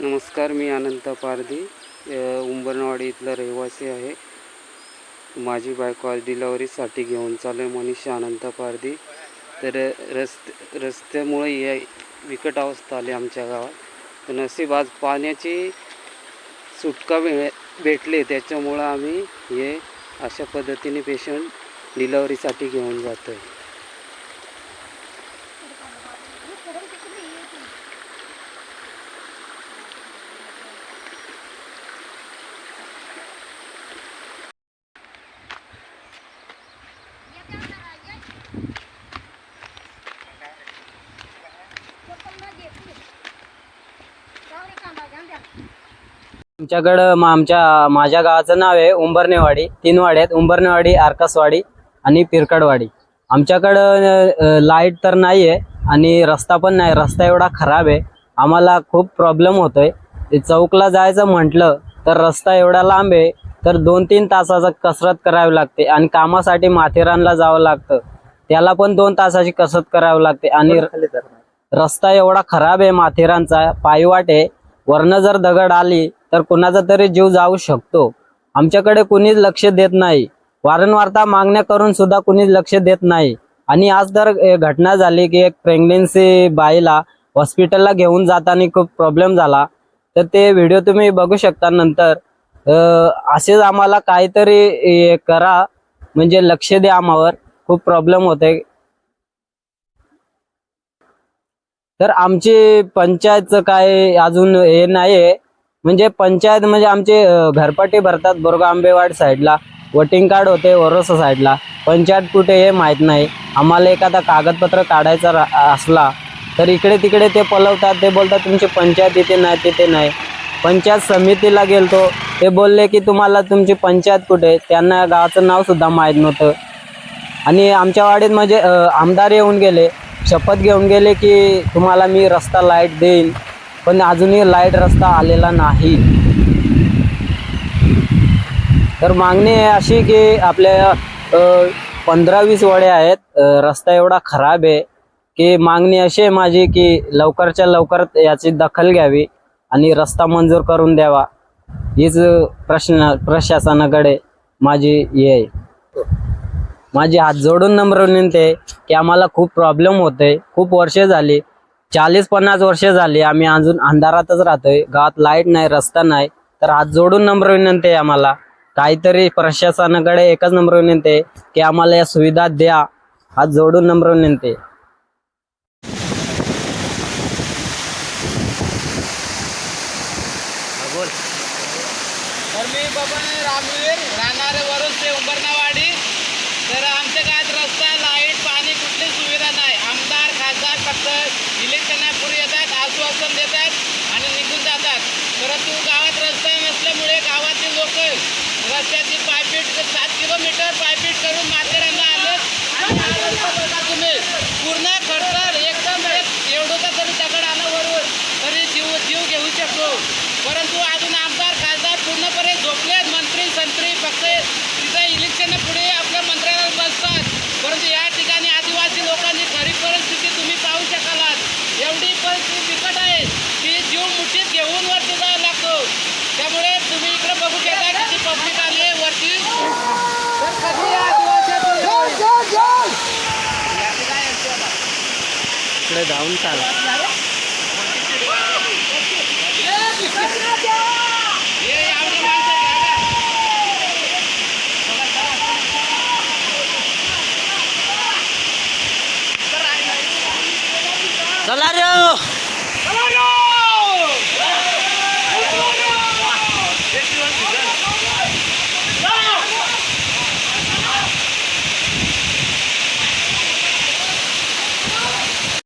नमस्कार, मी अनंत पारधी उंबरनवाडी इथला रहिवासी आहे. माझी बायको आज डिलिव्हरीसाठी घेऊन चालू आहे, मनीषा अनंत पारधी. तर रस्त्यामुळे या बिकट अवस्था आली आमच्या गावात. तर नशीब आज पाण्याची सुटका भेटली, त्याच्यामुळं आम्ही हे अशा पद्धतीने पेशंट डिलिव्हरीसाठी घेऊन जातो आहे. आमच्याकडं माझ्या गावाचं नाव आहे उंबरनेवाडी. 3 वाड्या आहेत, उंबरनेवाडी, आरकासवाडी आणि पिरकडवाडी. आमच्याकडं लाईट तर नाही आहे आणि रस्ता पण नाही. रस्ता एवढा खराब आहे, आम्हाला खूप प्रॉब्लेम होतोय. चौकला जायचं म्हटलं तर रस्ता एवढा लांब आहे, तर 2-3 तासाचा कसरत करावी लागते. आणि कामासाठी माथेरानला जावं लागतं, त्याला पण 2 तासाची कसरत करावी लागते. आणि रस्ता एवढा खराब आहे माथेरानचा, पायवाट आहे. वरनं जर दगड आली तर कुणाचा तरी जीव जाऊ शकतो. आमच्याकडे कुणीच लक्ष देत नाही. वारंवारता मागण्या करून सुद्धा कुणीच लक्ष देत नाही. आणि आज तर घटना झाली की एक प्रेग्नेन्सी बाईला हॉस्पिटलला घेऊन जाताना खूप प्रॉब्लेम झाला. तर ते व्हिडिओ तुम्ही बघू शकता नंतर. असेच आम्हाला काहीतरी करा, म्हणजे लक्ष द्या आम्हावर, खूप प्रॉब्लेम होते. तर आमची पंचायतचं काय अजून हे नाहीये. म्हणजे पंचायत म्हणजे आमचे घरपट्टी भरतात बोरगाव आंबेवाड साईडला, वोटिंग कार्ड होते वरोसा साईडला. पंचायत कुठे हे माहीत नाही. आम्हाला एखादा कागदपत्र काढायचा असला तर इकडे तिकडे ते पलवतात. ते बोलतात तुमची पंचायत इथे नाही तिथे नाही. पंचायत समितीला गेलतो, ते बोलले की तुम्हाला तुमची पंचायत कुठे, त्यांना गावाचं नाव सुद्धा माहीत नव्हतं. आणि आमच्या वाडीत म्हणजे आमदार येऊन गेले, शपथ घेऊन गेले की तुम्हाला मी रस्ता लाईट देईन, पण अजूनही लाईट रस्ता आलेला नाही. तर मागणी अशी की आपल्या 15-20 वड्या आहेत, रस्ता एवढा खराब आहे की मागणी अशी आहे माझी की लवकरच्या लवकर याची दखल घ्यावी आणि रस्ता मंजूर करून द्यावा. हीच प्रशासनाकडे माझी हे आहे. माझी हात जोडून नम्र विनंती आहे की आम्हाला खूप प्रॉब्लेम होते. खूप वर्षे झाली, 40-50 वर्षे झाली आम्ही अजून अंधारातच राहतोय. गावात लाईट नाही, रस्ता नाही. तर हात जोडून नम्र विनंती आहे आम्हाला, काहीतरी प्रशासनाकडे एकच नम्र विनंती आहे की आम्हाला या सुविधा द्या. हात जोडून नम्र विनंती आहे. तर मी बबन रामवीर, राहणारे वरून ते उंबरनावाडी. तर आमच्या गावात रस्ता, लाईट, पाणी कुठली सुविधा नाही. आमदार खासदार फक्त इलेक्शनापूर्वी येतात, आश्वासन देतात आणि निघून जातात. परंतु गावात रस्ता नसल्यामुळे गावातील लोक रस्त्याची पायपीट 7 किलोमीटर पायपीट करून माथेरानला आले. आणि हा रस्ता बघा तुम्ही, पूर्ण खडतर एकदम एवढं तरी दगड आला वरून तरी जीव घेऊ शकतो. परंतु अजून आमदार खासदार पूर्णपणे झोपलेत. मंत्री फक्त तिथं इलेक्शन पुढे आपल्या मंत्र्याला बसतात. परंतु या ठिकाणी आदिवासी लोकांची खरी परिस्थिती तुम्ही पाहू शकालात. एवढी परिस्थिती बिकट आहे की जीव मुठीत घेऊन वरती जायला लागतो. त्यामुळे तुम्ही इकडे बघू शकता किती पब्लिक आली आहे वरती. तर कधी इकडे जाऊन चाला. चला रे.